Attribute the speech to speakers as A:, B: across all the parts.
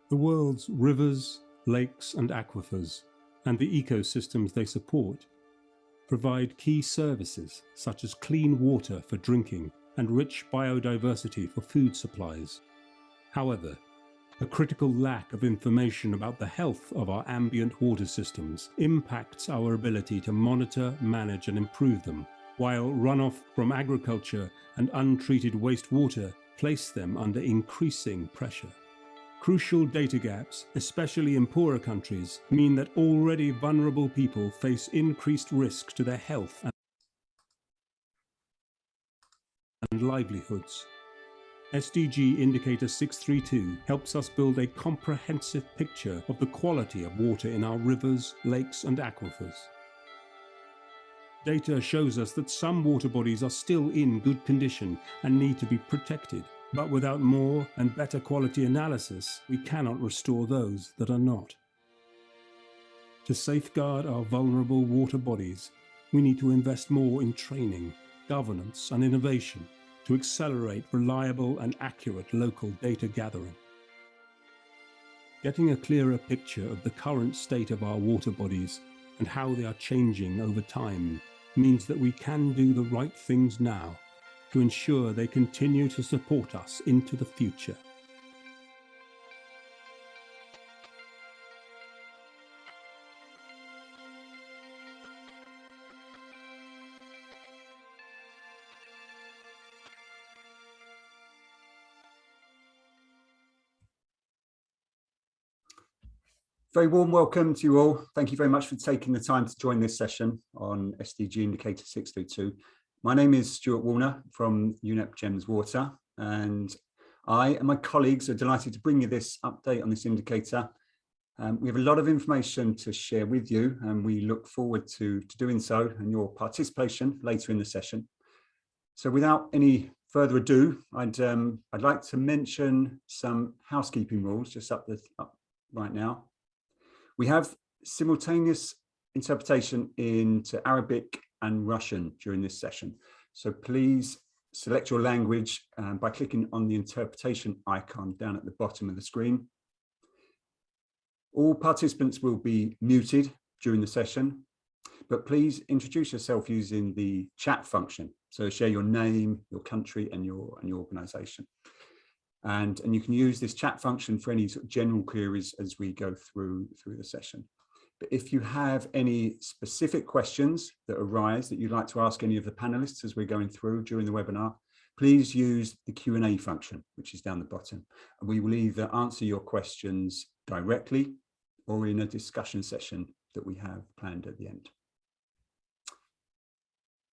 A: The world's rivers, lakes and aquifers, and the ecosystems they support, provide key services such as clean water for drinking and rich biodiversity for food supplies. However, a critical lack of information about the health of our ambient water systems impacts our ability to monitor, manage and improve them, while runoff from agriculture and untreated wastewater place them under increasing pressure. Crucial data gaps, especially in poorer countries, mean that already vulnerable people face increased risk to their health and livelihoods. SDG Indicator 632 helps us build a comprehensive picture of the quality of water in our rivers, lakes and aquifers. Data shows us that some water bodies are still in good condition and need to be protected, but without more and better quality analysis, we cannot restore those that are not. To safeguard our vulnerable water bodies, we need to invest more in training, governance and innovation to accelerate reliable and accurate local data gathering. Getting a clearer picture of the current state of our water bodies and how they are changing over time means that we can do the right things now to ensure they continue to support us into the future.
B: Very warm welcome to you all. Thank you very much for taking the time to join this session on SDG Indicator 632. My name is Stuart Warner from UNEP GEMS Water, and I and my colleagues are delighted to bring you this update on this indicator. We have a lot of information to share with you, and we look forward to doing so and your participation later in the session. So without any further ado, I'd like to mention some housekeeping rules just up right now. We have simultaneous interpretation into Arabic and Russian during this session. So please select your language by clicking on the interpretation icon down at the bottom of the screen. All participants will be muted during the session, but please introduce yourself using the chat function. So share your name, your country and your organization. And you can use this chat function for any sort of general queries as we go through the session. But if you have any specific questions that arise that you'd like to ask any of the panelists as we're going through during the webinar, please use the Q&A function, which is down the bottom. And we will either answer your questions directly or in a discussion session that we have planned at the end.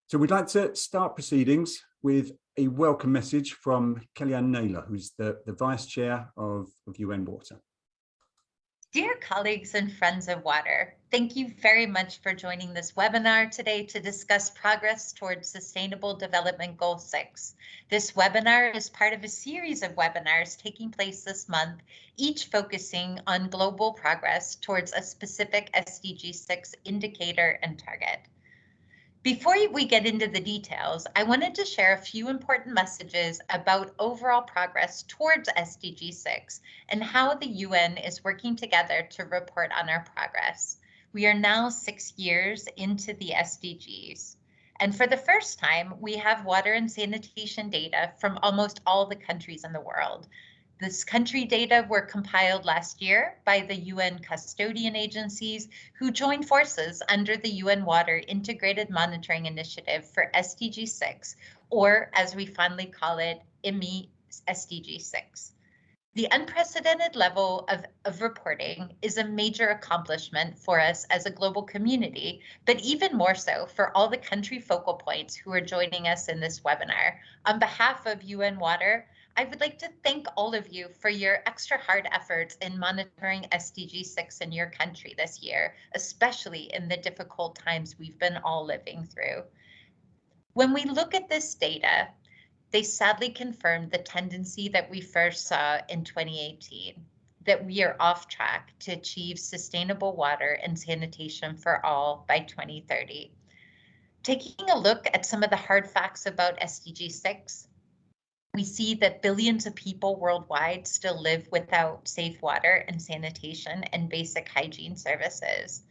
B: So we'd like to start proceedings with a welcome message from Kellyanne Naylor, who's the Vice Chair of UN Water.
C: Dear colleagues and friends of water, thank you very much for joining this webinar today to discuss progress towards Sustainable Development Goal 6. This webinar is part of a series of webinars taking place this month, each focusing on global progress towards a specific SDG 6 indicator and target. Before we get into the details, I wanted to share a few important messages about overall progress towards SDG 6 and how the UN is working together to report on our progress. We are now 6 years into the SDGs. And for the first time, we have water and sanitation data from almost all the countries in the world. This country data were compiled last year by the UN custodian agencies who joined forces under the UN Water Integrated Monitoring Initiative for SDG 6, or as we fondly call it, IMI SDG 6. The unprecedented level of reporting is a major accomplishment for us as a global community, but even more so for all the country focal points who are joining us in this webinar. On behalf of UN Water, I would like to thank all of you for your extra hard efforts in monitoring SDG 6 in your country this year, especially in the difficult times we've been all living through. When we look at this data, they sadly confirm the tendency that we first saw in 2018, that we are off track to achieve sustainable water and sanitation for all by 2030. Taking a look at some of the hard facts about SDG 6, We see that billions of people worldwide still live without safe water and sanitation and basic hygiene services.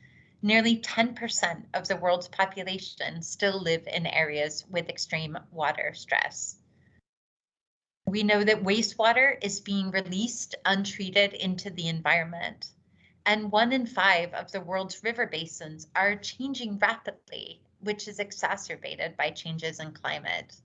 C: Nearly 10% of the world's population still live in areas with extreme water stress. We know that wastewater is being released untreated into the environment, and 1 in 5 of the world's river basins are changing rapidly, which is exacerbated by changes in climate.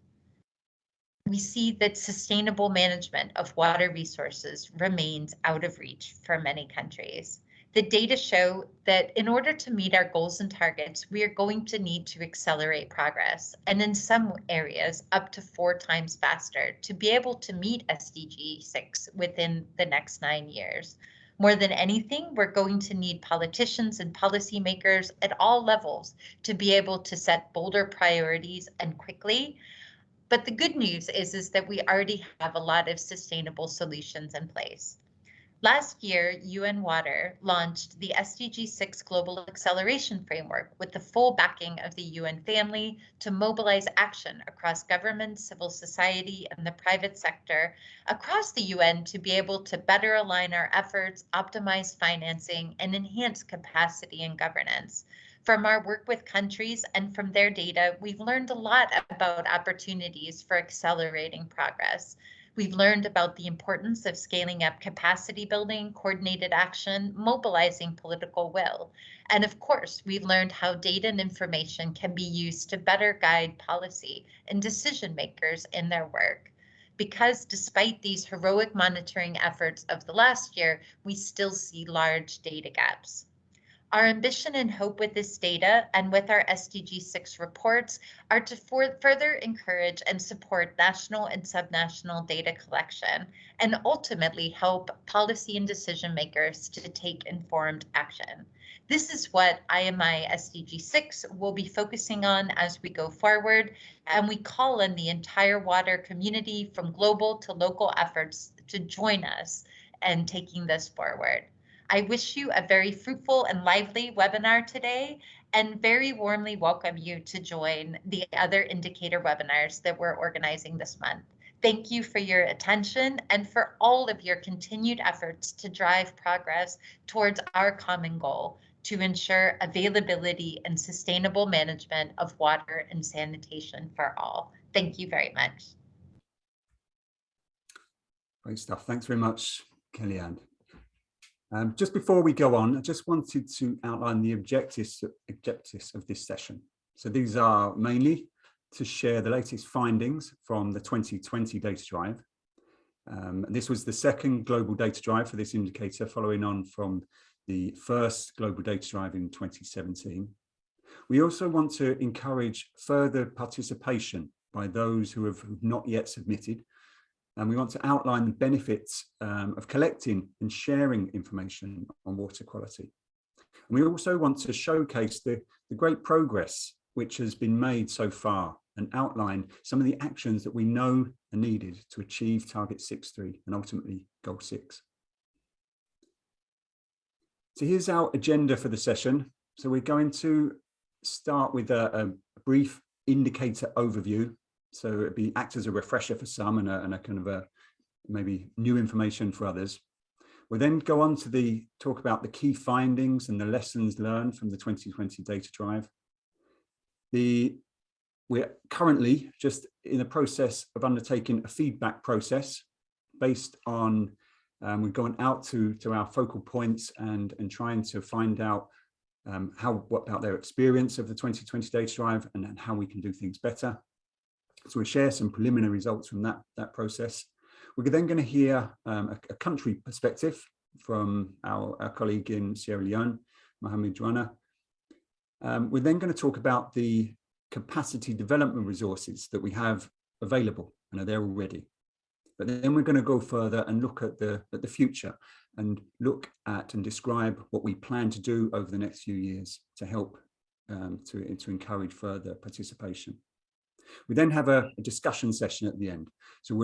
C: We see that sustainable management of water resources remains out of reach for many countries. The data show that in order to meet our goals and targets, we are going to need to accelerate progress, and in some areas up to 4 times faster to be able to meet SDG 6 within the next 9 years. More than anything, we're going to need politicians and policymakers at all levels to be able to set bolder priorities and quickly. But the good news is that we already have a lot of sustainable solutions in place. Last year, UN Water launched the SDG 6 Global Acceleration Framework with the full backing of the UN family to mobilize action across government, civil society, and the private sector across the UN to be able to better align our efforts, optimize financing, and enhance capacity and governance. From our work with countries and from their data, we've learned a lot about opportunities for accelerating progress. We've learned about the importance of scaling up capacity building, coordinated action, mobilizing political will. And of course, we've learned how data and information can be used to better guide policy and decision makers in their work. Because despite these heroic monitoring efforts of the last year, we still see large data gaps. Our ambition and hope with this data and with our SDG 6 reports are to further encourage and support national and subnational data collection and ultimately help policy and decision makers to take informed action. This is what IMI SDG 6 will be focusing on as we go forward, and we call on the entire water community from global to local efforts to join us in taking this forward. I wish you a very fruitful and lively webinar today, and very warmly welcome you to join the other indicator webinars that we're organizing this month. Thank you for your attention and for all of your continued efforts to drive progress towards our common goal to ensure availability and sustainable management of water and sanitation for all. Thank you very much.
B: Great stuff. Thanks very much, Kellyanne. Just before we go on, I just wanted to outline the objectives of this session. So these are mainly to share the latest findings from the 2020 data drive. This was the second global data drive for this indicator, following on from the first global data drive in 2017. We also want to encourage further participation by those who have not yet submitted. And we want to outline the benefits of collecting and sharing information on water quality. And we also want to showcase the great progress which has been made so far and outline some of the actions that we know are needed to achieve target 6.3 and ultimately goal 6. So here's our agenda for the session. So we're going to start with a brief indicator overview. So it'd act as a refresher for some and a kind of a maybe new information for others. We'll then go on to talk about the key findings and the lessons learned from the 2020 data drive. We're currently just in the process of undertaking a feedback process based on we've gone out to our focal points and trying to find out what about their experience of the 2020 data drive and how we can do things better. So we'll share some preliminary results from that process. We're then going to hear a country perspective from our colleague in Sierra Leone, Mohamed Dwana. We're then going to talk about the capacity development resources that we have available and are there already. But then we're going to go further and look at the future and look at and describe what we plan to do over the next few years to help to encourage further participation. We then have a discussion session at the end. So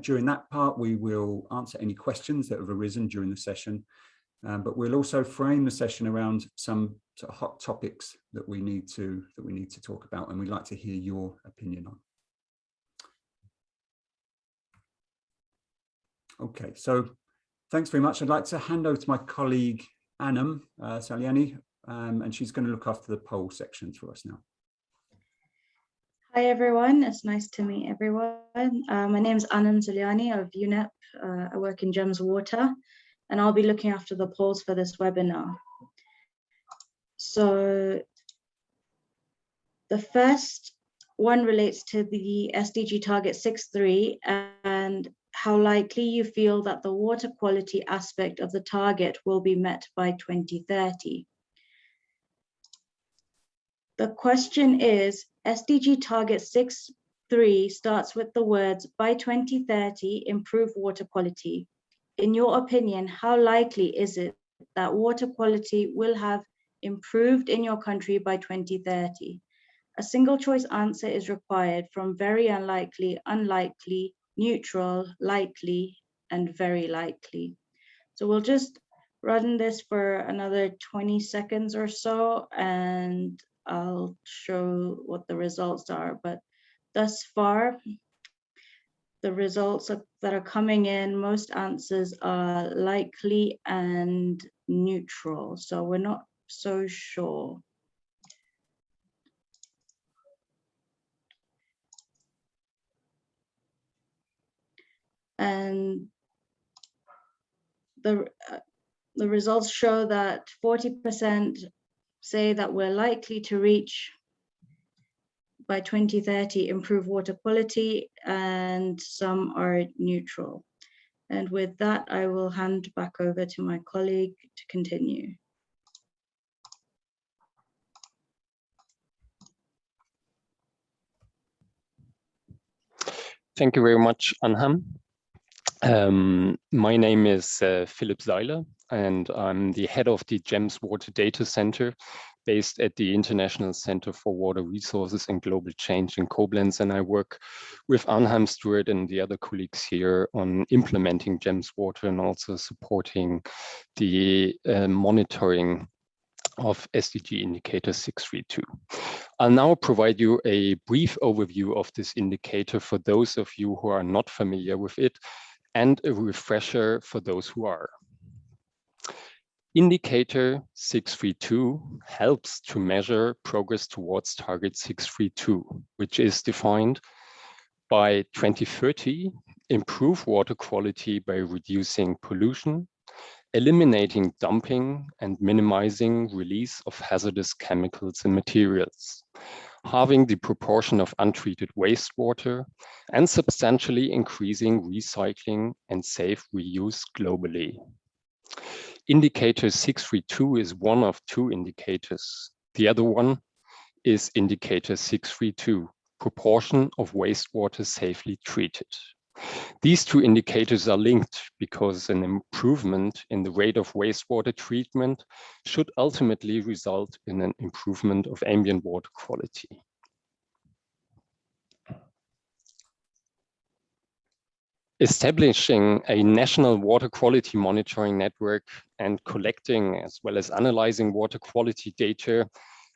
B: during that part, we will answer any questions that have arisen during the session, but we'll also frame the session around some sort of hot topics that we need to talk about, and we'd like to hear your opinion on. Okay, so thanks very much. I'd like to hand over to my colleague, Anam Saliani, and she's going to look after the poll section for us now.
D: Hi everyone, it's nice to meet everyone. My name is Anam Zuliani of UNEP. I work in GEMS Water, and I'll be looking after the polls for this webinar. So the first one relates to the SDG target 6.3 and how likely you feel that the water quality aspect of the target will be met by 2030. The question is, SDG target 6.3 starts with the words, by 2030, improve water quality. In your opinion, how likely is it that water quality will have improved in your country by 2030? A single choice answer is required from very unlikely, unlikely, neutral, likely, and very likely. So we'll just run this for another 20 seconds or so, and I'll show what the results are. But thus far, the results that are coming in, most answers are likely and neutral. So we're not so sure. And the results show that 40% say that we're likely to reach by 2030 improve water quality, and some are neutral. And with that, I will hand back over to my colleague to continue.
E: Thank you very much, Anham. My name is Philipp Seiler, and I'm the head of the GEMS Water Data Center based at the International Center for Water Resources and Global Change in Koblenz. And I work with Anham, Stuart, and the other colleagues here on implementing GEMS Water and also supporting the monitoring of SDG indicator 632. I'll now provide you a brief overview of this indicator for those of you who are not familiar with it, and a refresher for those who are. Indicator 632 helps to measure progress towards target 632, which is defined by 2030, improve water quality by reducing pollution, eliminating dumping and minimizing release of hazardous chemicals and materials, halving the proportion of untreated wastewater, and substantially increasing recycling and safe reuse globally. Indicator 632 is one of two indicators. The other one is indicator 632, proportion of wastewater safely treated. These two indicators are linked because an improvement in the rate of wastewater treatment should ultimately result in an improvement of ambient water quality. Establishing a national water quality monitoring network and collecting as well as analyzing water quality data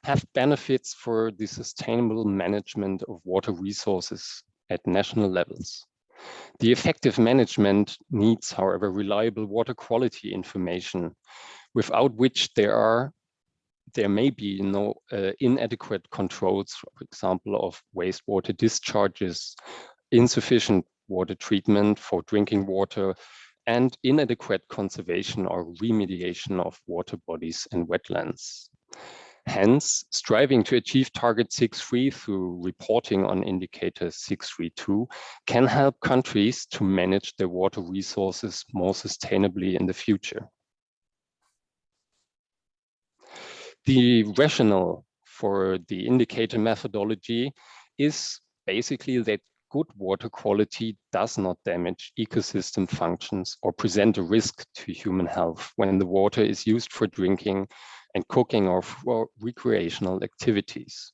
E: have benefits for the sustainable management of water resources at national levels. The effective management needs, however, reliable water quality information, without which there may be no inadequate controls, for example, of wastewater discharges, insufficient water treatment for drinking water, and inadequate conservation or remediation of water bodies and wetlands. Hence, striving to achieve target 6.3 through reporting on indicator 632 can help countries to manage their water resources more sustainably in the future. The rationale for the indicator methodology is basically that good water quality does not damage ecosystem functions or present a risk to human health when the water is used for drinking and cooking or for recreational activities.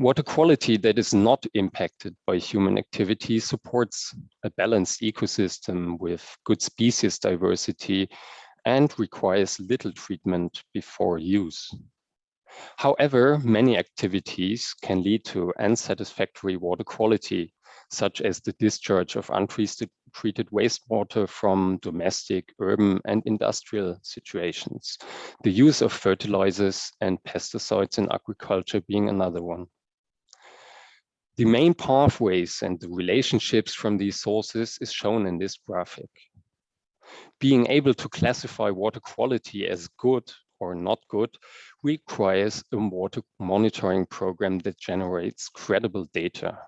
E: Water quality that is not impacted by human activity supports a balanced ecosystem with good species diversity and requires little treatment before use. However, many activities can lead to unsatisfactory water quality, such as the discharge of untreated treated wastewater from domestic, urban, and industrial situations. The use of fertilizers and pesticides in agriculture being another one. The main pathways and the relationships from these sources is shown in this graphic. Being able to classify water quality as good or not good requires a water monitoring program that generates credible data.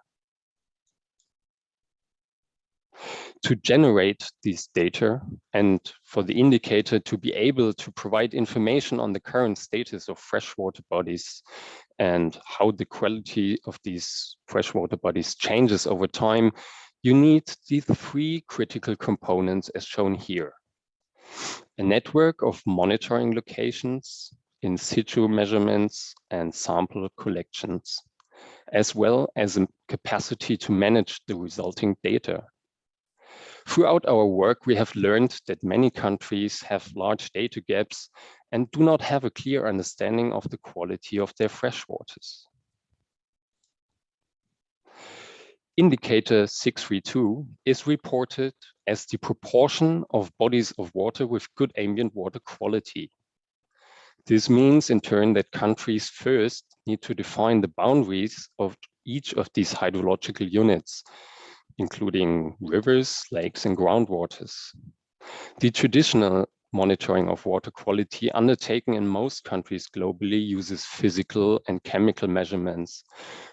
E: To generate these data and for the indicator to be able to provide information on the current status of freshwater bodies and how the quality of these freshwater bodies changes over time, you need these three critical components as shown here. A network of monitoring locations, in situ measurements, and sample collections, as well as a capacity to manage the resulting data. Throughout our work, we have learned that many countries have large data gaps and do not have a clear understanding of the quality of their freshwaters. Indicator 632 is reported as the proportion of bodies of water with good ambient water quality. This means in turn that countries first need to define the boundaries of each of these hydrological units, including rivers, lakes, and groundwaters. The traditional monitoring of water quality undertaken in most countries globally uses physical and chemical measurements.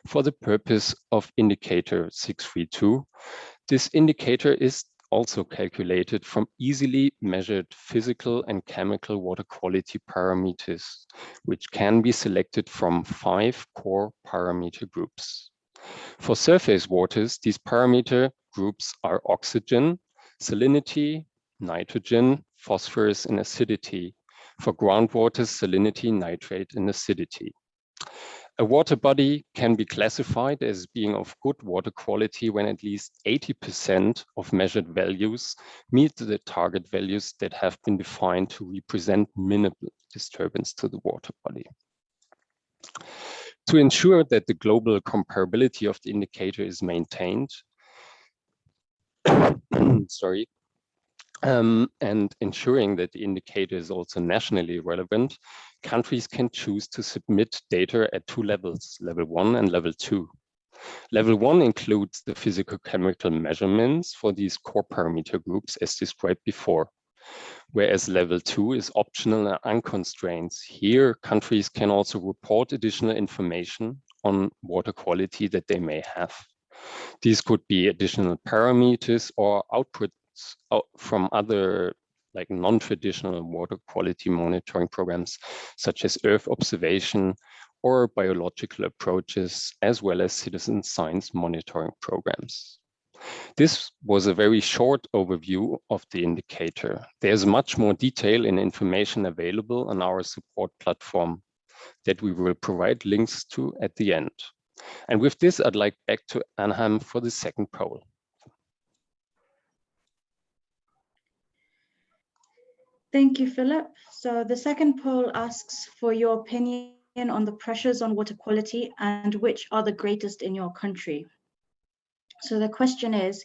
E: For the purpose of indicator 632, this indicator is also calculated from easily measured physical and chemical water quality parameters, which can be selected from 5 core parameter groups. For surface waters, these parameter groups are oxygen, salinity, nitrogen, phosphorus, and acidity. For groundwater, salinity, nitrate, and acidity. A water body can be classified as being of good water quality when at least 80% of measured values meet the target values that have been defined to represent minimal disturbance to the water body. To ensure that the global comparability of the indicator is maintained, and ensuring that the indicator is also nationally relevant, countries can choose to submit data at 2 levels, level 1 and level 2. Level 1 includes the physical-chemical measurements for these core parameter groups as described before, whereas level 2 is optional and unconstrained. Here, countries can also report additional information on water quality that they may have. These could be additional parameters or outputs from other like non-traditional water quality monitoring programs, such as Earth observation or biological approaches, as well as citizen science monitoring programs. This was a very short overview of the indicator. There's much more detail and information available on our support platform that we will provide links to at the end. And with this, I'd like back to Anham for the second poll.
D: Thank you, Philip. So the second poll asks for your opinion on the pressures on water quality and which are the greatest in your country. So the question is,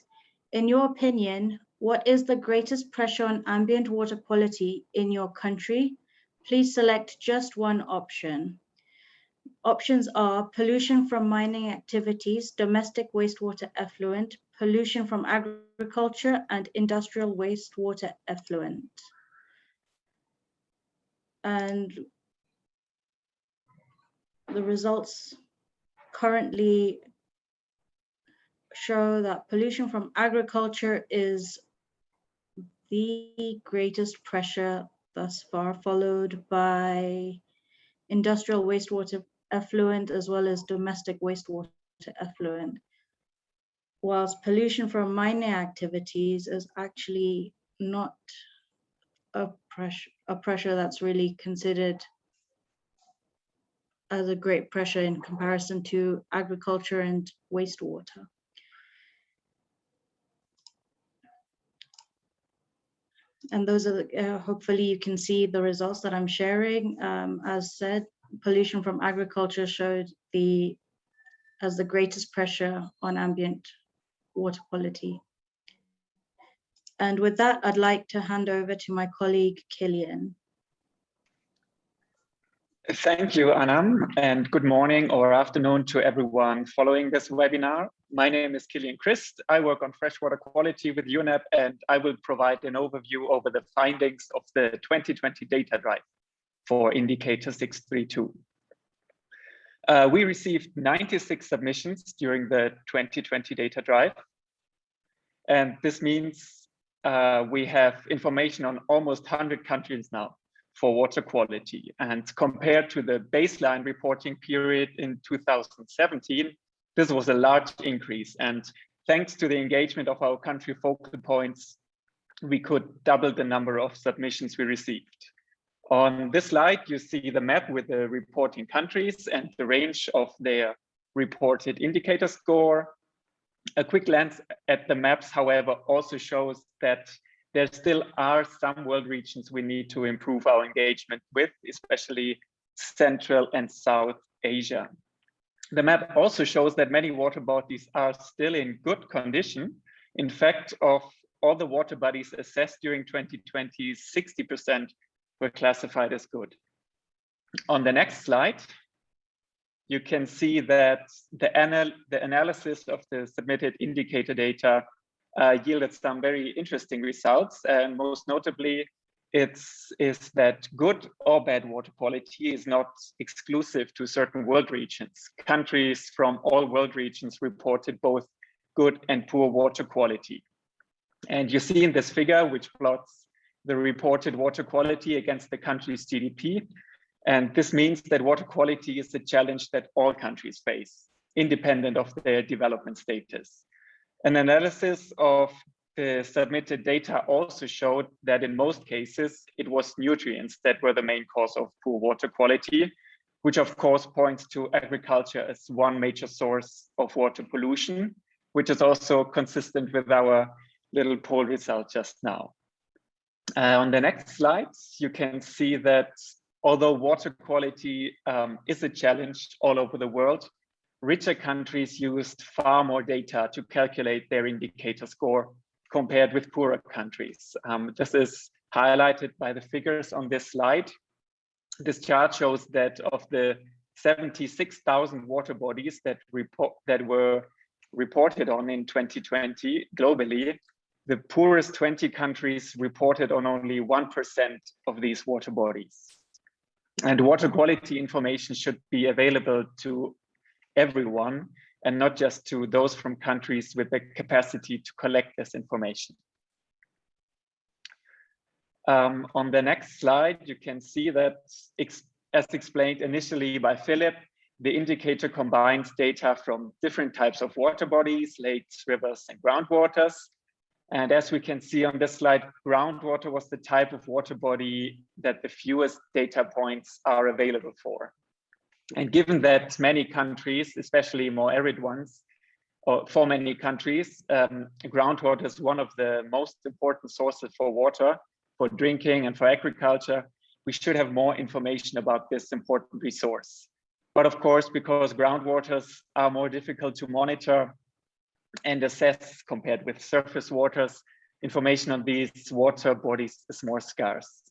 D: in your opinion, what is the greatest pressure on ambient water quality in your country? Please select just one option. Options are pollution from mining activities, domestic wastewater effluent, pollution from agriculture, and industrial wastewater effluent. And the results currently show that pollution from agriculture is the greatest pressure thus far, followed by industrial wastewater effluent as well as domestic wastewater effluent. Whilst pollution from mining activities is actually not a pressure that's really considered as a great pressure in comparison to agriculture and wastewater. And those are the, hopefully you can see the results that I'm sharing. As said, pollution from agriculture showed as the greatest pressure on ambient water quality. And with that, I'd like to hand over to my colleague, Killian.
F: Thank you, Anam, and good morning or afternoon to everyone following this webinar. My name is Killian Christ. I work on freshwater quality with UNEP, and I will provide an overview over the findings of the 2020 data drive for indicator 632. We received 96 submissions during the 2020 data drive. And this means we have information on almost 100 countries now for water quality. And compared to the baseline reporting period in 2017, this was a large increase. And thanks to the engagement of our country focal points, we could double the number of submissions we received. On this slide, you see the map with the reporting countries and the range of their reported indicator score. A quick glance at the maps, however, also shows that there still are some world regions we need to improve our engagement with, especially Central and South Asia. The map also shows that many water bodies are still in good condition. In fact, of all the water bodies assessed during 2020, 60% were classified as good. On the next slide, you can see that the analysis of the submitted indicator data yielded some very interesting results, and most notably, is that good or bad water quality is not exclusive to certain world regions. Countries from all world regions reported both good and poor water quality. And you see in this figure, which plots the reported water quality against the country's GDP. And this means that water quality is a challenge that all countries face, independent of their development status. An analysis of the submitted data also showed that in most cases, it was nutrients that were the main cause of poor water quality, which of course points to agriculture as one major source of water pollution, which is also consistent with our little poll result just now. On the next slide, you can see that although water quality is a challenge all over the world, richer countries used far more data to calculate their indicator score compared with poorer countries. This is highlighted by the figures on this slide. This chart shows that of the 76,000 water bodies that were reported on in 2020 globally, the poorest 20 countries reported on only 1% of these water bodies. And water quality information should be available to everyone and not just to those from countries with the capacity to collect this information. On the next slide, you can see that, as explained initially by Philip, the indicator combines data from different types of water bodies, lakes, rivers, and groundwaters. And as we can see on this slide, groundwater was the type of water body that the fewest data points are available for. And given that many countries, especially more arid ones, or for many countries, groundwater is one of the most important sources for water, for drinking and for agriculture, we should have more information about this important resource. But of course, because groundwaters are more difficult to monitor and assess compared with surface waters, information on these water bodies is more scarce.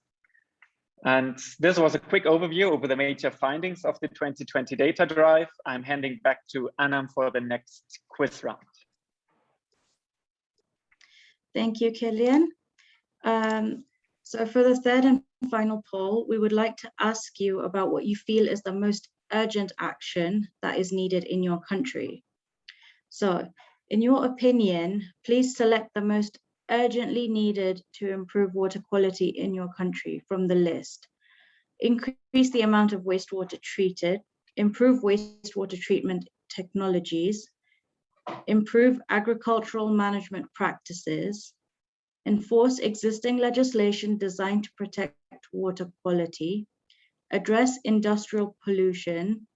F: And this was a quick overview over the major findings of the 2020 data drive. I'm handing back to Anam for the next quiz round.
D: Thank you, Killian. So for the third and final poll, we would like to ask you about what you feel is the most urgent action that is needed in your country. So, in your opinion, please select the most urgently needed to improve water quality in your country from the list. Increase the amount of wastewater treated, improve wastewater treatment technologies, improve agricultural management practices, enforce existing legislation designed to protect water quality, address industrial pollution,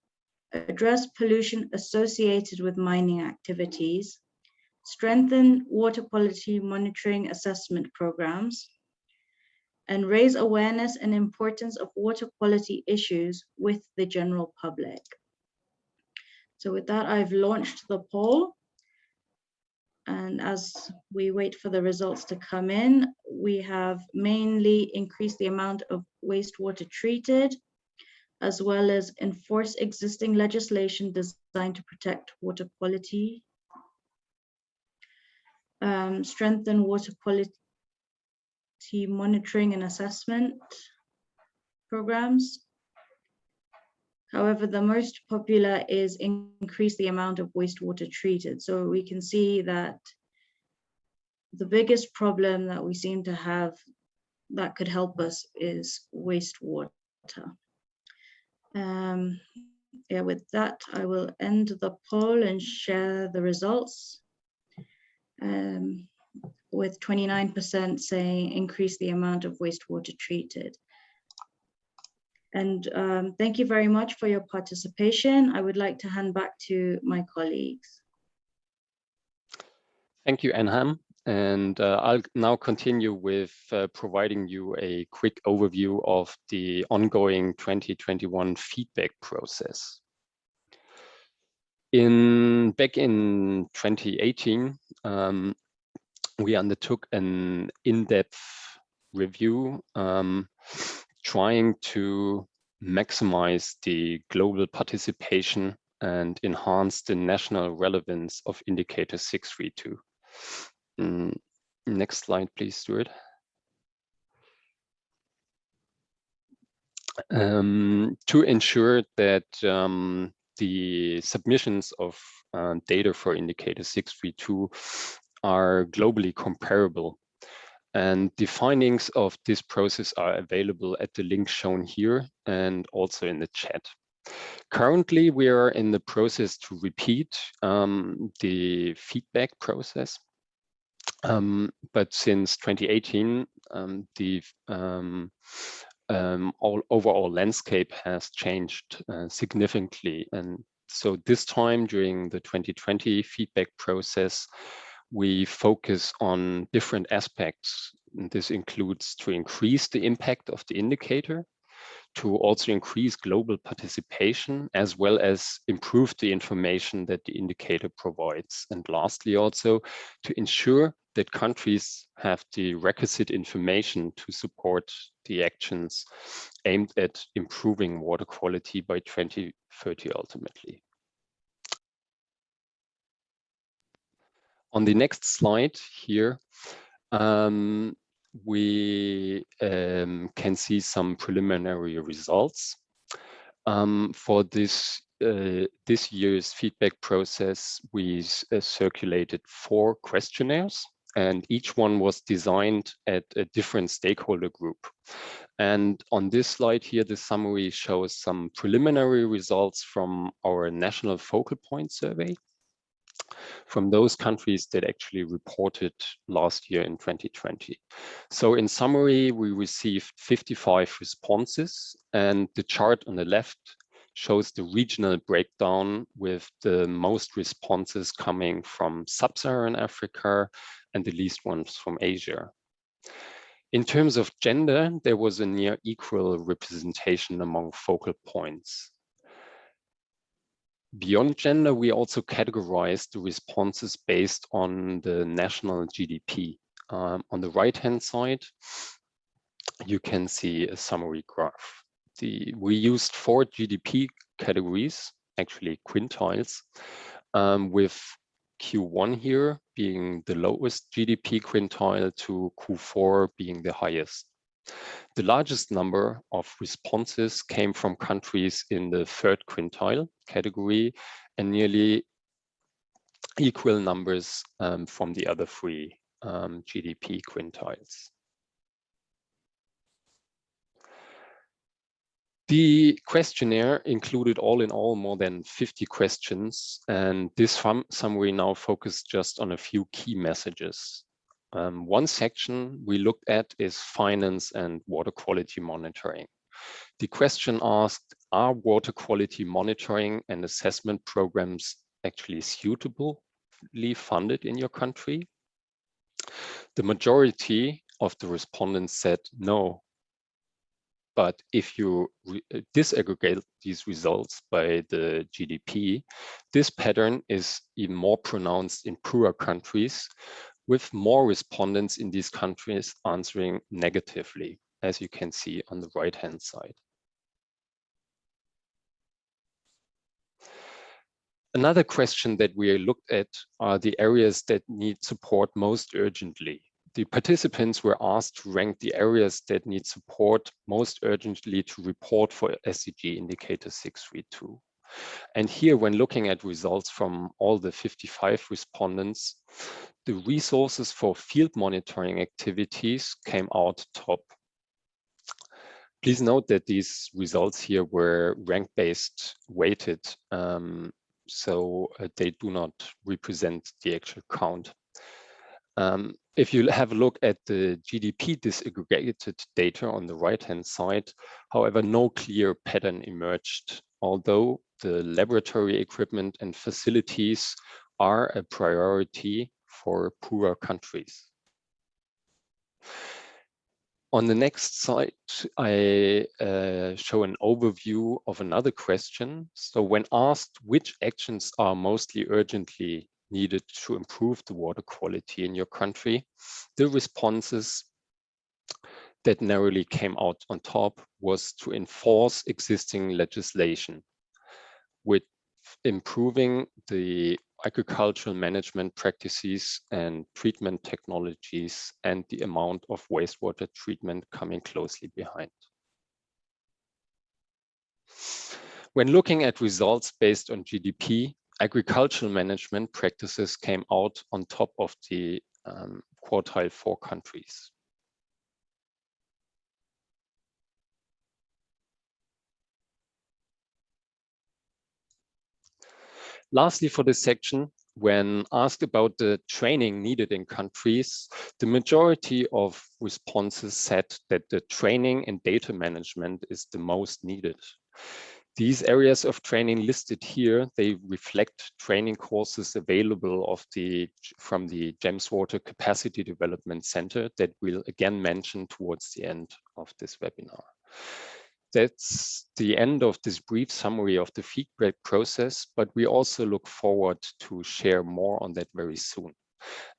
D: address pollution associated with mining activities, strengthen water quality monitoring assessment programs, and raise awareness and importance of water quality issues with the general public. So with that, I've launched the poll. And as we wait for the results to come in, we have mainly increased the amount of wastewater treated, as well as enforce existing legislation designed to protect water quality, strengthen water quality monitoring and assessment programs. However, the most popular is increase the amount of wastewater treated. So we can see that the biggest problem that we seem to have that could help us is wastewater. Yeah, with that, I will end the poll and share the results. With 29% saying increase the amount of wastewater treated. And thank you very much for your participation. I would like to hand back to my colleagues.
E: Thank you, Anham. And I'll now continue with providing you a quick overview of the ongoing 2021 feedback process. Back in 2018, we undertook an in-depth review trying to maximize the global participation and enhance the national relevance of indicator 632. Next slide, please, Stuart. To ensure that the submissions of data for indicator 632 are globally comparable. And the findings of this process are available at the link shown here and also in the chat. Currently, we are in the process to repeat the feedback process. But since 2018, the overall landscape has changed significantly. And so this time during the 2020 feedback process, we focus on different aspects. This includes to increase the impact of the indicator, to also increase global participation, as well as improve the information that the indicator provides. And lastly, also to ensure that countries have the requisite information to support the actions aimed at improving water quality by 2030 ultimately. On the next slide here, we can see some preliminary results. For this year's feedback process, we circulated 4 questionnaires, and each one was designed at a different stakeholder group. And on this slide here, the summary shows some preliminary results from our national focal point survey from those countries that actually reported last year in 2020. So in summary, we received 55 responses, and the chart on the left shows the regional breakdown with the most responses coming from sub-Saharan Africa and the least ones from Asia. In terms of gender, there was a near equal representation among focal points. Beyond gender, we also categorized the responses based on the national GDP. On the right-hand side, you can see a summary graph. We used 4 GDP categories, actually quintiles, with Q1 here being the lowest GDP quintile to Q4 being the highest. The largest number of responses came from countries in the 3rd quintile category and nearly equal numbers from the other 3 GDP quintiles. The questionnaire included all in all more than 50 questions, and this summary now focused just on a few key messages. One section we looked at is finance and water quality monitoring. The question asked, are water quality monitoring and assessment programs actually suitably funded in your country? The majority of the respondents said no, But if you disaggregate these results by the GDP, this pattern is even more pronounced in poorer countries, with more respondents in these countries answering negatively, as you can see on the right-hand side. Another question that we looked at are the areas that need support most urgently. The participants were asked to rank the areas that need support most urgently to report for SDG indicator 632. And here, when looking at results from all the 55 respondents, the resources for field monitoring activities came out top. Please note that these results here were rank-based weighted, so they do not represent the actual count. If you have a look at the GDP disaggregated data on the right-hand side, however, no clear pattern emerged, although the laboratory equipment and facilities are a priority for poorer countries. On the next slide, I show an overview of another question. So when asked which actions are mostly urgently needed to improve the water quality in your country, the responses that narrowly came out on top was to enforce existing legislation, with improving the agricultural management practices and treatment technologies, and the amount of wastewater treatment coming closely behind. When looking at results based on GDP, agricultural management practices came out on top of the quartile 4 countries. Lastly, for this section, when asked about the training needed in countries, the majority of responses said that the training and data management is the most needed. These areas of training listed here, they reflect training courses available from the GEMS Water Capacity Development Center that we'll again mention towards the end of this webinar. That's the end of this brief summary of the feedback process, but we also look forward to share more on that very soon.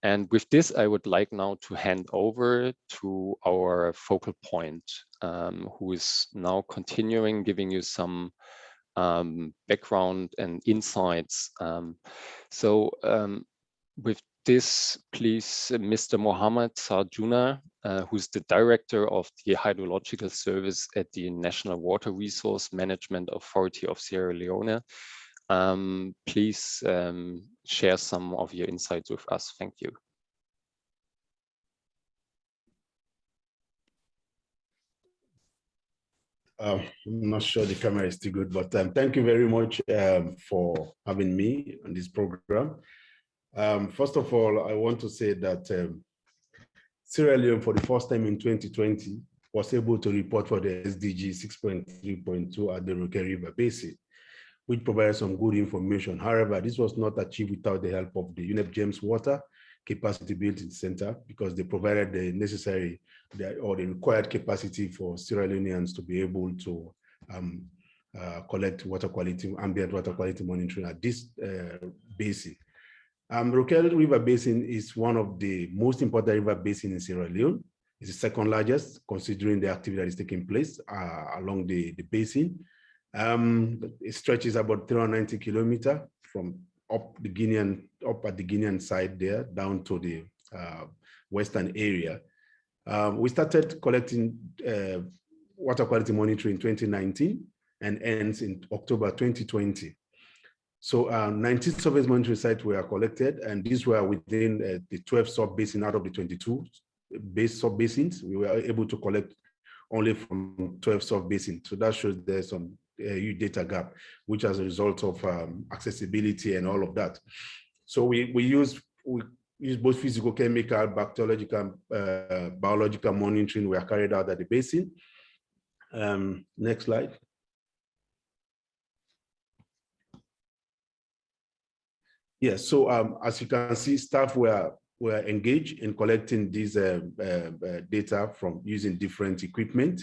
E: And with this, I would like now to hand over to our focal point, who is now continuing giving you some background and insights. With this, please, Mr. Mohammed Sarjuna, who's the Director of the Hydrological Service at the National Water Resource Management Authority of Sierra Leone. Please share some of your insights with us. Thank you.
G: I'm not sure the camera is too good, but thank you very much for having me on this program. First of all, I want to say that Sierra Leone, for the first time in 2020, was able to report for the SDG 6.3.2 at the Roque River Basin, which provided some good information. However, this was not achieved without the help of the UNEP GEMS Water Capacity Building Center, because they provided the necessary or the required capacity for Sierra Leoneans to be able to collect water quality, ambient water quality monitoring at this basin. Roque River Basin is one of the most important river basins in Sierra Leone. It's the second largest, considering the activity that is taking place along the basin. It stretches about 390 kilometers from up at the Guinean side there down to the western area. We started collecting water quality monitoring in 2019 and ends in October 2020. So 19 surface monitoring sites were collected, and these were within the 12 sub-basins out of the 22 sub-basins. We were able to collect only from 12 sub-basins. So that shows there's some huge data gap, which as a result of accessibility and all of that. So we use both physical, chemical, bacteriological, biological monitoring were carried out at the basin. Next slide. Yes, so as you can see, staff were engaged in collecting these data from using different equipment.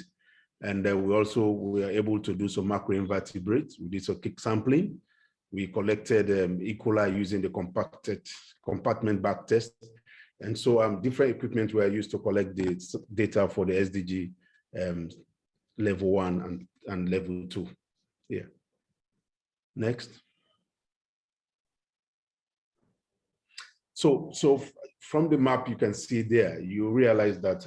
G: And we were able to do some macroinvertebrates. We did some kick sampling. We collected E. coli using the compartment back test. And so different equipment were used to collect the data for the SDG level 1 and level 2. Yeah. Next. So from the map you can see there, you realize that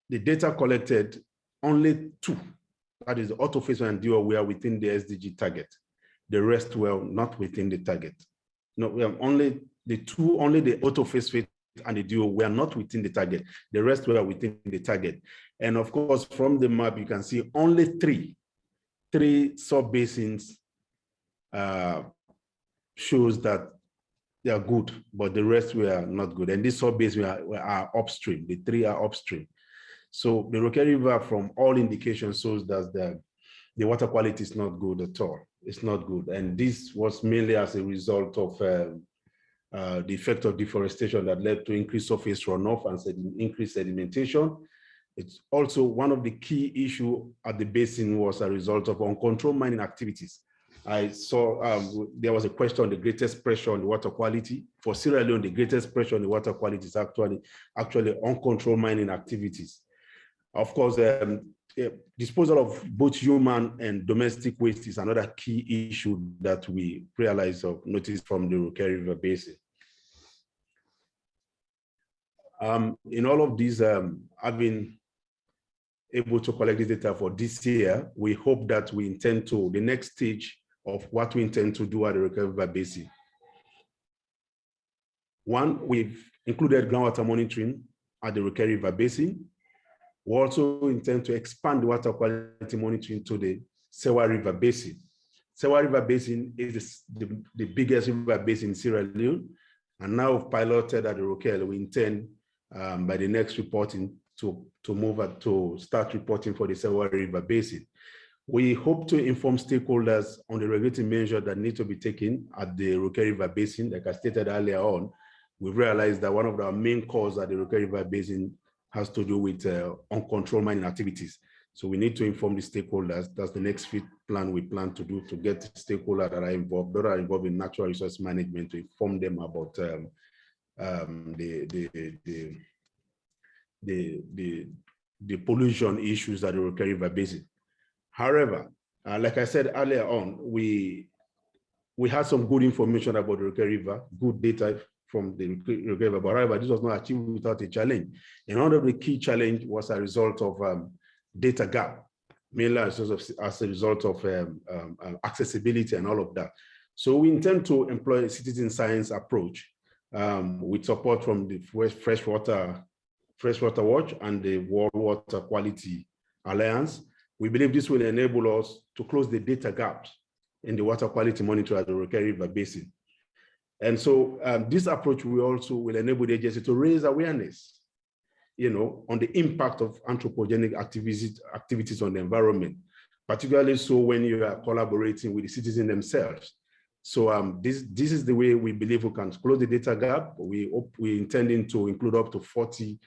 G: the data collected, only 2, that is the autophase and DO, were within the SDG target. The rest were not within the target. No, we have only the autophase and the DO were not within the target. The rest were within the target. And of course, from the map, you can see only three sub-basins shows that they are good, but the rest were not good. And these sub-basins are upstream. The 3 are upstream. So the Roque River, from all indications, shows that the water quality is not good at all. It's not good. And this was mainly as a result of the effect of deforestation that led to increased surface runoff and increased sedimentation. It's also one of the key issues at the basin was a result of uncontrolled mining activities. I saw there was a question on the greatest pressure on the water quality. For Sierra Leone, the greatest pressure on the water quality is actually uncontrolled mining activities. Of course, disposal of both human and domestic waste is another key issue that we noticed from the Roque River Basin. In all of these, I've been able to collect the data for this year. We hope that the next stage of what we intend to do at the Roque River Basin. One, we've included groundwater monitoring at the Roque River Basin. We also intend to expand the water quality monitoring to the Sewa River Basin. Sewa River Basin is the biggest river basin in Sierra Leone. And now piloted at the Roque, we intend by the next reporting to start reporting for the Sewa River Basin. We hope to inform stakeholders on the regulatory measures that need to be taken at the Roque River Basin. Like I stated earlier on, we've realized that one of our main causes at the Roque River Basin has to do with uncontrolled mining activities. So we need to inform the stakeholders. That's the next plan we plan to do, to get the stakeholders that are involved in natural resource management, to inform them about the pollution issues at the Roque River Basin. However, like I said earlier on, we had some good information about the Roque River, good data from the Roque River, but however, this was not achieved without a challenge. And one of the key challenge was a result of data gap, mainly as a result of accessibility and all of that. So we intend to employ a citizen science approach with support from the Freshwater Watch and the World Water Quality Alliance. We believe this will enable us to close the data gaps in the water quality monitor at the Roque River Basin. And so this approach will enable the agency to raise awareness, on the impact of anthropogenic activities on the environment, particularly so when you are collaborating with the citizens themselves. So this is the way we believe we can close the data gap. We're intending to include up to 40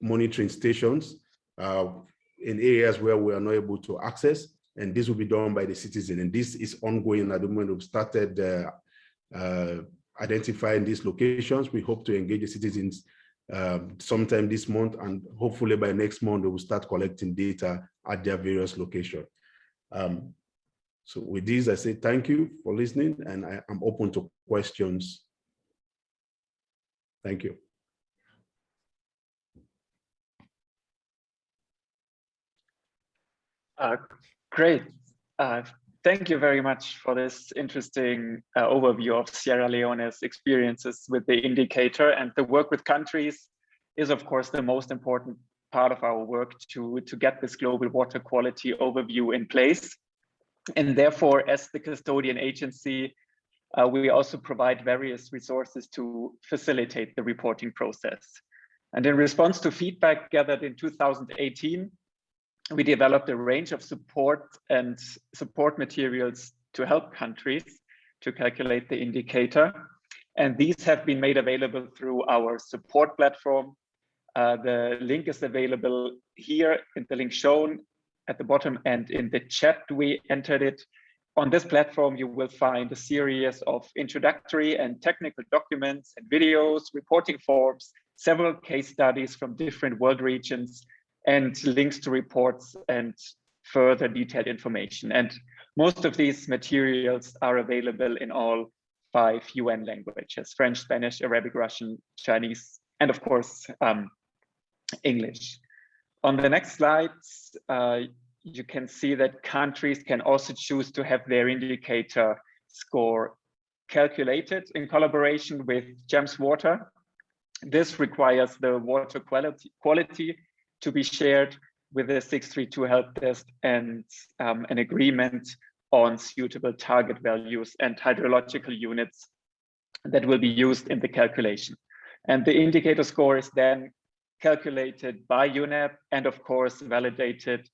G: monitoring stations in areas where we are not able to access, and this will be done by the citizen. And this is ongoing at the moment. We've started identifying these locations. We hope to engage the citizens sometime this month, and hopefully by next month, we will start collecting data at their various locations. So with this, I say thank you for listening, and I am open to questions. Thank you.
F: Great. Thank you very much for this interesting overview of Sierra Leone's experiences with the indicator. And the work with countries is, of course, the most important part of our work to get this global water quality overview in place. And therefore, as the custodian agency, we also provide various resources to facilitate the reporting process. And in response to feedback gathered in 2018, we developed a range of support materials to help countries to calculate the indicator. And these have been made available through our support platform, The link is available here in the link shown at the bottom, and in the chat we entered it. On this platform, you will find a series of introductory and technical documents and videos, reporting forms, several case studies from different world regions, and links to reports and further detailed information. And most of these materials are available in all 5 UN languages: French, Spanish, Arabic, Russian, Chinese, and of course, English. On the next slides, you can see that countries can also choose to have their indicator score calculated in collaboration with GEMS Water. This requires the water quality to be shared with the 632 help desk and an agreement on suitable target values and hydrological units that will be used in the calculation. And the indicator score is then calculated by UNEP and of course validated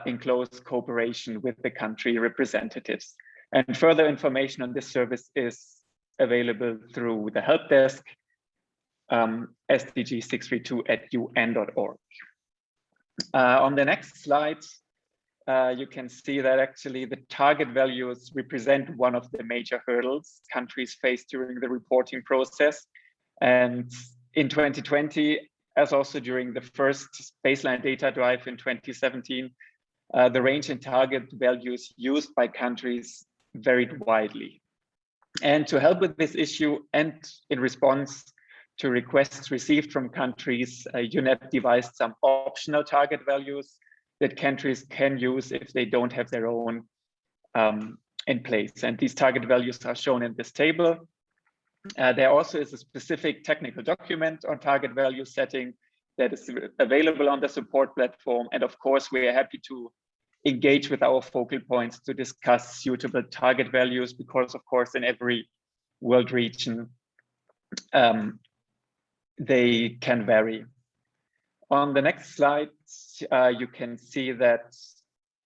F: in close cooperation with the country representatives. And further information on this service is available through the help desk, sdg632@un.org. On the next slide, you can see that actually the target values represent one of the major hurdles countries face during the reporting process. And in 2020, as also during the first baseline data drive in 2017, the range and target values used by countries varied widely. And to help with this issue and in response to requests received from countries, UNEP devised some optional target values that countries can use if they don't have their own in place. And these target values are shown in this table. There also is a specific technical document on target value setting that is available on the support platform. And of course, we are happy to engage with our focal points to discuss suitable target values, because of course, in every world region, they can vary. On the next slide, you can see that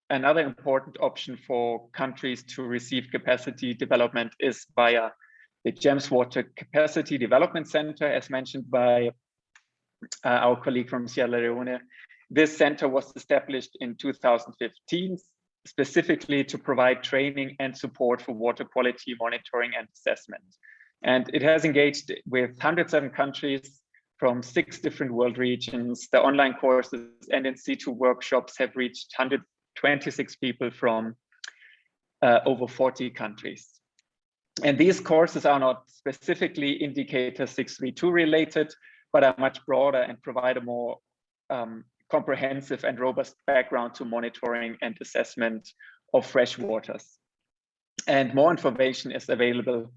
F: another important option for countries to receive capacity development is via the GEMS Water Capacity Development Center, as mentioned by our colleague from Sierra Leone. This center was established in 2015, specifically to provide training and support for water quality monitoring and assessment. And it has engaged with 107 countries from 6 different world regions. The online courses and in situ workshops have reached 126 people from over 40 countries. And these courses are not specifically indicator 632 related, but are much broader and provide a more comprehensive and robust background to monitoring and assessment of fresh waters. And more information is available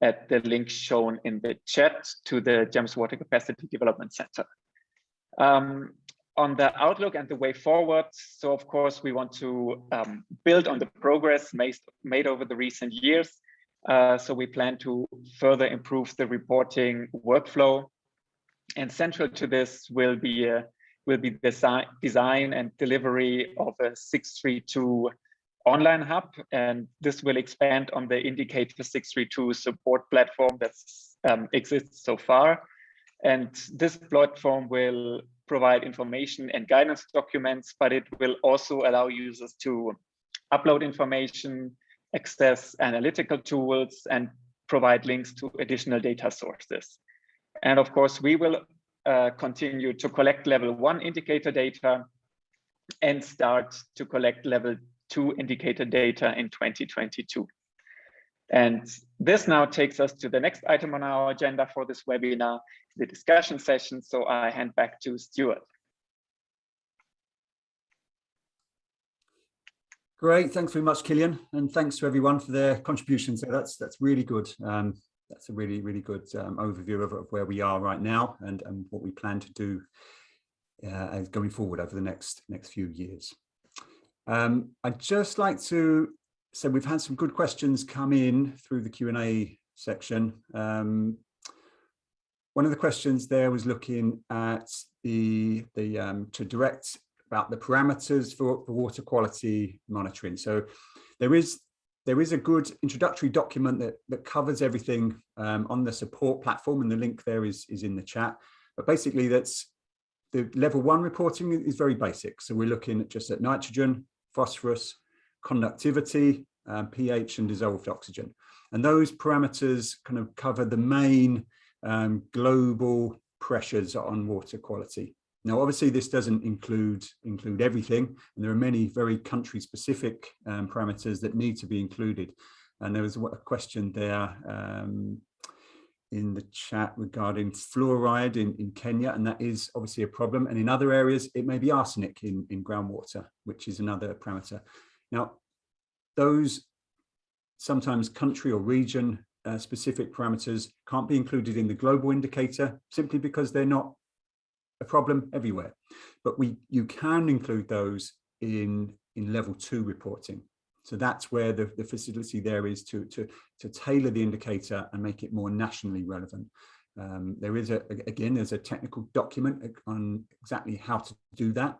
F: at the link shown in the chat to the GEMS Water Capacity Development Center. On the outlook and the way forward, so of course we want to build on the progress made over the recent years. So we plan to further improve the reporting workflow, and central to this will be design and delivery of a 632 online hub, and this will expand on the indicator 632 support platform that exists so far. And this platform will provide information and guidance documents, but it will also allow users to upload information, access analytical tools, and provide links to additional data sources. And of course, we will continue to collect level 1 indicator data and start to collect level 2 indicator data in 2022. And this now takes us to the next item on our agenda for this webinar, the discussion session. So I hand back to Stuart.
B: Great, thanks very much, Killian, and thanks to everyone for their contributions. So that's really good. That's a really good overview of where we are right now and what we plan to do as going forward over the next few years. I'd just like to say we've had some good questions come in through the Q&A section. One of the questions there was looking at to direct about the parameters for water quality monitoring. So there is a good introductory document that covers everything on the support platform, and the link there is in the chat. But basically, that's the level 1 reporting is very basic. So we're looking just at nitrogen, phosphorus, conductivity, pH, and dissolved oxygen. And those parameters kind of cover the main global pressures on water quality. Now, obviously, this doesn't include everything, and there are many very country-specific parameters that need to be included. And there was a question there in the chat regarding fluoride in Kenya, and that is obviously a problem. And in other areas, it may be arsenic in groundwater, which is another parameter. Now, those sometimes country or region specific parameters can't be included in the global indicator simply because they're not a problem everywhere. But you can include those in level 2 reporting. So that's where the facility there is to tailor the indicator and make it more nationally relevant. There is there's a technical document on exactly how to do that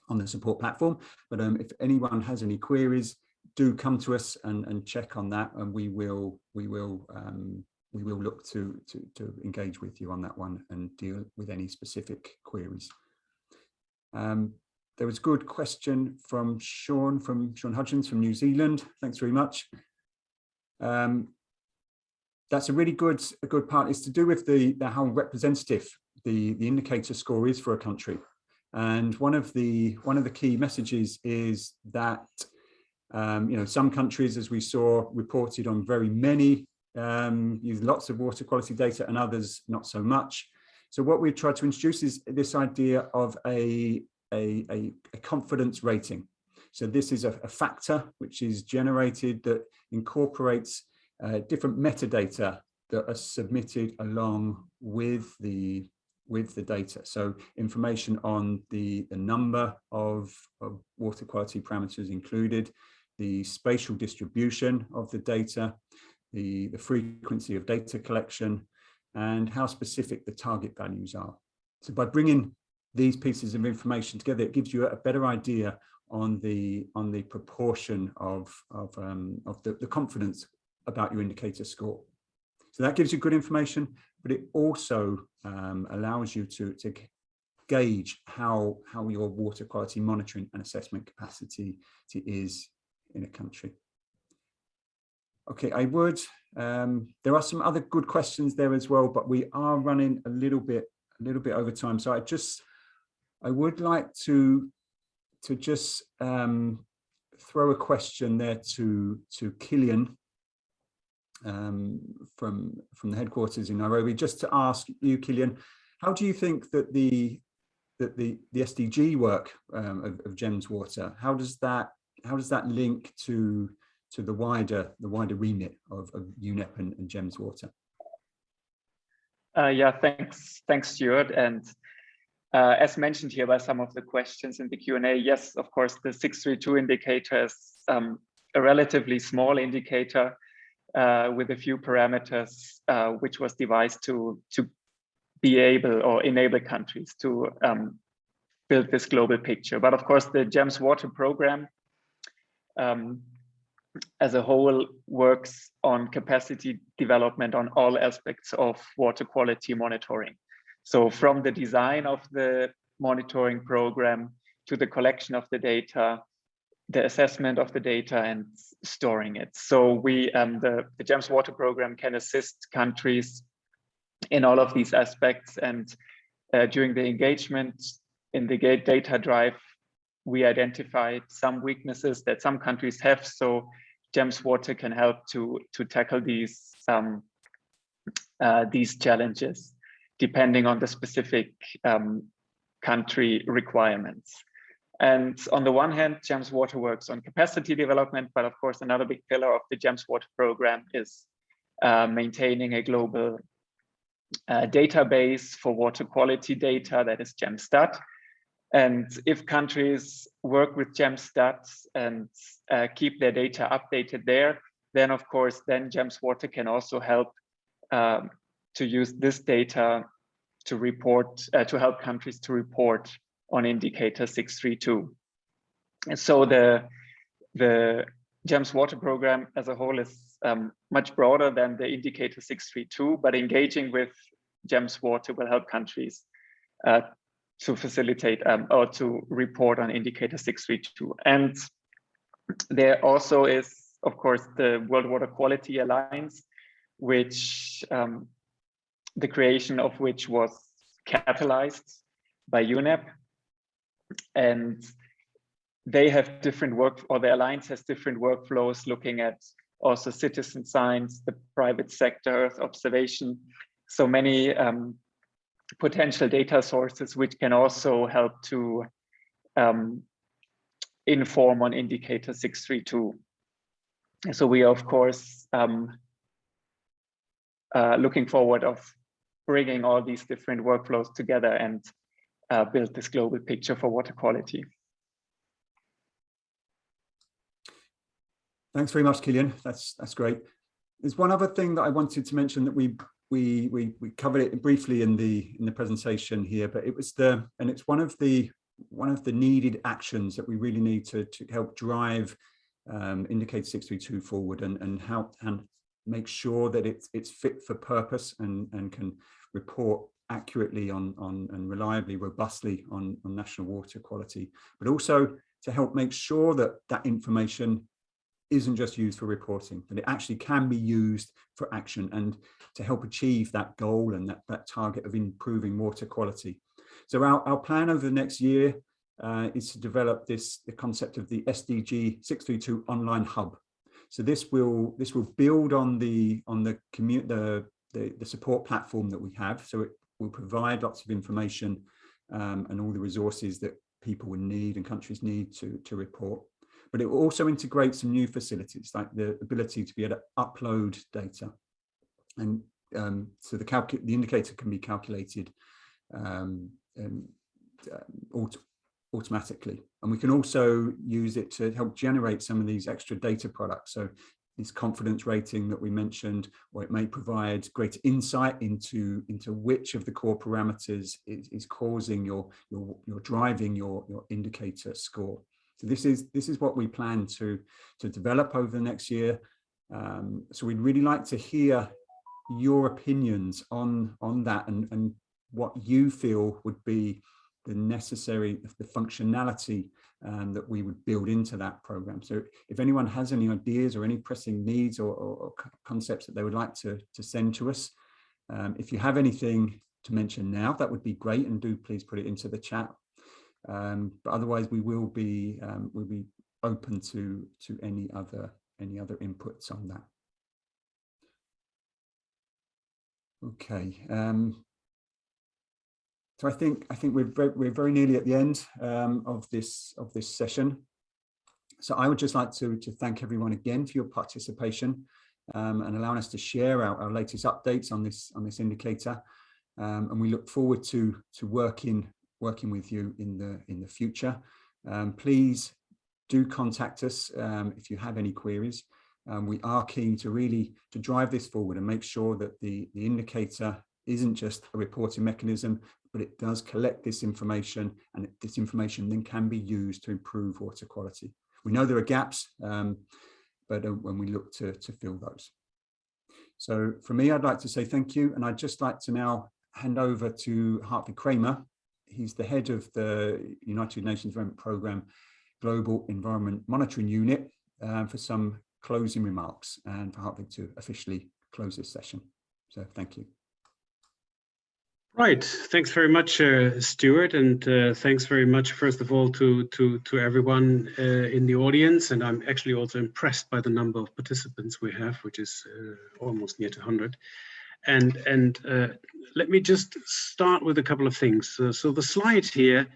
B: on the support platform. But if anyone has any queries, do come to us and check on that, and we will look to engage with you on that one and deal with any specific queries. There was a good question from Sean Hudgens from New Zealand. Thanks very much. That's a really good part. It's to do with how representative the indicator score is for a country. And one of the key messages is that some countries, as we saw, reported on very many, use lots of water quality data, and others not so much. So what we try to introduce is this idea of a confidence rating. So this is a factor which is generated that incorporates different metadata that are submitted along with the data. So information on the number of water quality parameters included, the spatial distribution of the data, the frequency of data collection, and how specific the target values are. So by bringing these pieces of information together, it gives you a better idea on the proportion of the confidence about your indicator score. So that gives you good information, but it also allows you to gauge how your water quality monitoring and assessment capacity is in a country. Okay, I would. There are some other good questions there as well, but we are running a little bit over time. So I would like to just throw a question there to Killian from the headquarters in Nairobi, just to ask you, Killian, how do you think that the SDG work of GEMS Water, how does that link to the wider remit of UNEP and GEMS Water?
F: Yeah, thanks, Stuart. And as mentioned here by some of the questions in the Q&A, yes, of course, the 632 indicator is a relatively small indicator with a few parameters, which was devised to be able or enable countries to build this global picture. But of course, the GEMS Water program as a whole works on capacity development on all aspects of water quality monitoring. So from the design of the monitoring program to the collection of the data, the assessment of the data, and storing it. So we, the GEMS Water program can assist countries in all of these aspects. And during the engagement in the data drive, we identified some weaknesses that some countries have. So GEMS Water can help to tackle these challenges, depending on the specific country requirements. And on the one hand, GEMS Water works on capacity development, but of course, another big pillar of the GEMS Water program is maintaining a global database for water quality data, that is GEMSTAT. And if countries work with GEMSTAT and keep their data updated there, then of course, then GEMS Water can also help to use this data to report, to help countries to report on indicator 632. And so the GEMS Water program as a whole is much broader than the indicator 632, but engaging with GEMS Water will help countries to facilitate or to report on indicator 632. And there also is, of course, the World Water Quality Alliance, which the creation of which was catalyzed by UNEP. And they have different the Alliance has different workflows looking at also citizen science, the private sector, observation, so many potential data sources which can also help to inform on indicator 632. So we are, of course, looking forward of bringing all these different workflows together and build this global picture for water quality.
B: Thanks very much, Killian. That's great. There's one other thing that I wanted to mention that we covered it briefly in the presentation here, but it was it's one of the needed actions that we really need to help drive indicator 632 forward and make sure that it's fit for purpose and can report accurately on and reliably, robustly on national water quality, but also to help make sure that that information isn't just used for reporting, that it actually can be used for action and to help achieve that goal and that target of improving water quality. So our plan over the next year is to develop the concept of the SDG 632 online hub. So this will build on the support platform that we have. So it will provide lots of information and all the resources that people will need and countries need to report. But it will also integrate some new facilities like the ability to be able to upload data. And so the indicator can be calculated automatically. And we can also use it to help generate some of these extra data products. So this confidence rating that we mentioned, or it may provide greater insight into which of the core parameters is causing your driving your indicator score. So this is what we plan to develop over the next year. So we'd really like to hear your opinions on that and what you feel would be the necessary, the functionality that we would build into that program. So if anyone has any ideas or any pressing needs or concepts that they would like to send to us, if you have anything to mention now, that would be great, and do please put it into the chat. But otherwise, we'll be open to any other inputs on that. Okay. So I think we're very nearly at the end of this session. So I would just like to thank everyone again for your participation and allowing us to share our latest updates on this indicator. And we look forward to working with you in the future. Please do contact us if you have any queries. We are keen to drive this forward and make sure that the indicator isn't just a reporting mechanism, but it does collect this information, and this information then can be used to improve water quality. We know there are gaps, but when we look to fill those. So for me, I'd like to say thank you, and I'd just like to now hand over to Hartwig Kramer. He's the head of the United Nations Environment Programme Global Environment Monitoring Unit for some closing remarks, and for Hartwig to officially close this session. So thank you.
H: Right, thanks very much, Stuart, and thanks very much, first of all, to everyone in the audience. And I'm actually also impressed by the number of participants we have, which is almost near to 100. And let me just start with a couple of things. So the slide here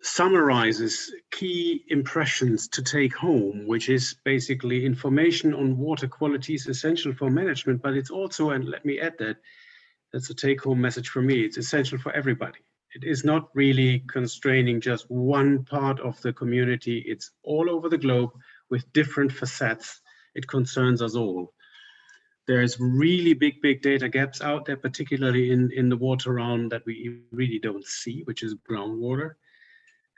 H: summarizes key impressions to take home, which is basically information on water quality is essential for management, but it's also, and let me add that, that's a take-home message for me, it's essential for everybody. It is not really constraining just one part of the community. It's all over the globe with different facets. It concerns us all. There's really big data gaps out there, particularly in the water realm that we really don't see, which is groundwater.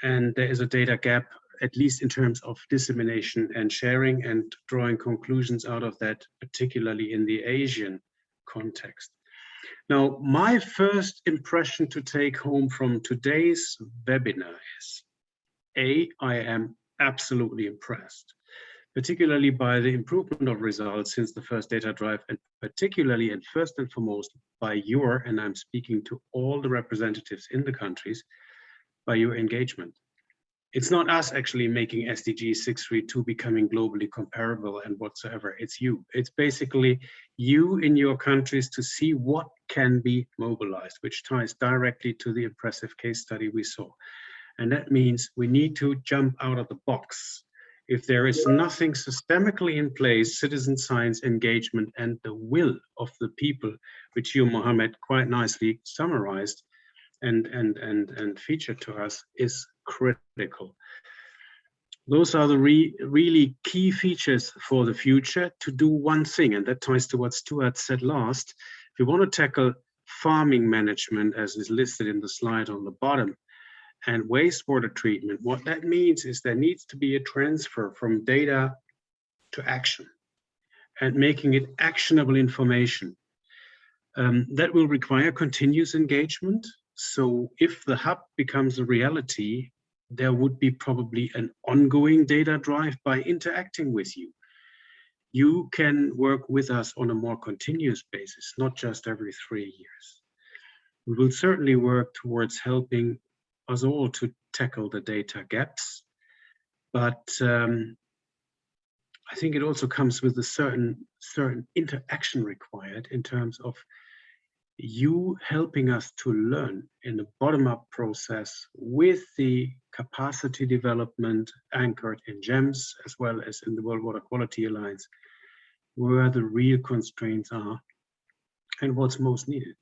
H: And there is a data gap, at least in terms of dissemination and sharing and drawing conclusions out of that, particularly in the Asian context. Now, my first impression to take home from today's webinar is, I am absolutely impressed, particularly by the improvement of results since the first data drive, and particularly and first and foremost by your, and I'm speaking to all the representatives in the countries, by your engagement. It's not us actually making SDG 632 becoming globally comparable and whatsoever, it's you. It's basically you in your countries to see what can be mobilized, which ties directly to the impressive case study we saw. And that means we need to jump out of the box. If there is nothing systemically in place, citizen science engagement and the will of the people, which you, Mohammed, quite nicely summarized and featured to us, is critical. Those are the really key features for the future to do one thing, and that ties to what Stuart said last. If you want to tackle farming management, as is listed in the slide on the bottom, and wastewater treatment, what that means is there needs to be a transfer from data to action and making it actionable information. That will require continuous engagement. So if the hub becomes a reality, there would be probably an ongoing data drive by interacting with you. You can work with us on a more continuous basis, not just every 3 years. We will certainly work towards helping us all to tackle the data gaps, but I think it also comes with a certain interaction required in terms of you helping us to learn in the bottom-up process with the capacity development anchored in GEMS as well as in the World Water Quality Alliance, where the real constraints are and what's most needed.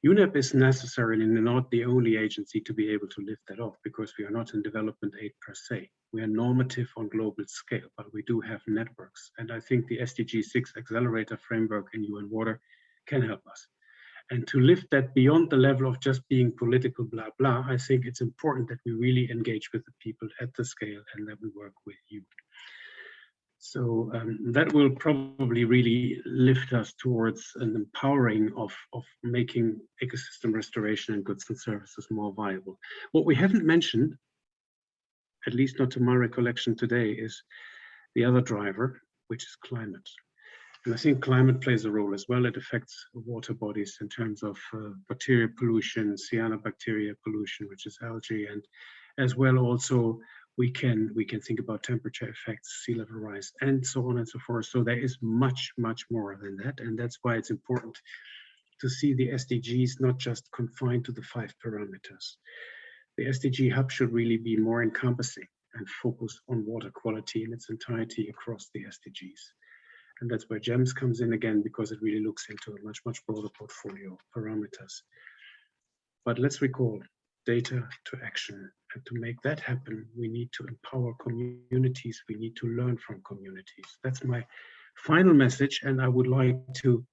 H: UNEP is necessarily not the only agency to be able to lift that off, because we are not in development aid per se. We are normative on global scale, but we do have networks. And I think the SDG 6 accelerator framework in UN Water can help us. And to lift that beyond the level of just being political blah, blah, I think it's important that we really engage with the people at the scale and that we work with you. So that will probably really lift us towards an empowering of making ecosystem restoration and goods and services more viable. What we haven't mentioned, at least not to my recollection today, is the other driver, which is climate. And I think climate plays a role as well. It affects water bodies in terms of bacteria pollution, cyanobacteria pollution, which is algae, and as well also we can think about temperature effects, sea level rise, and so on and so forth. So there is much, much more than that. And that's why it's important to see the SDGs not just confined to the 5 parameters. The SDG hub should really be more encompassing and focus on water quality in its entirety across the SDGs. And that's where GEMS comes in again, because it really looks into a much, much broader portfolio of parameters. But let's recall data to action. And to make that happen, we need to empower communities. We need to learn from communities. That's my final message. And I would like to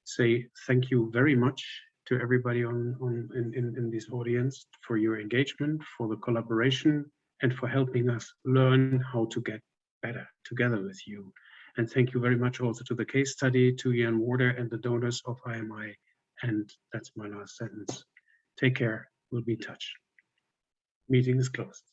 H: say thank you very much to everybody in this audience for your engagement, for the collaboration, and for helping us learn how to get better together with you. And thank you very much also to the case study, to UN Water and the donors of IMI. And that's my last sentence. Take care. We'll be in touch. Meeting is closed.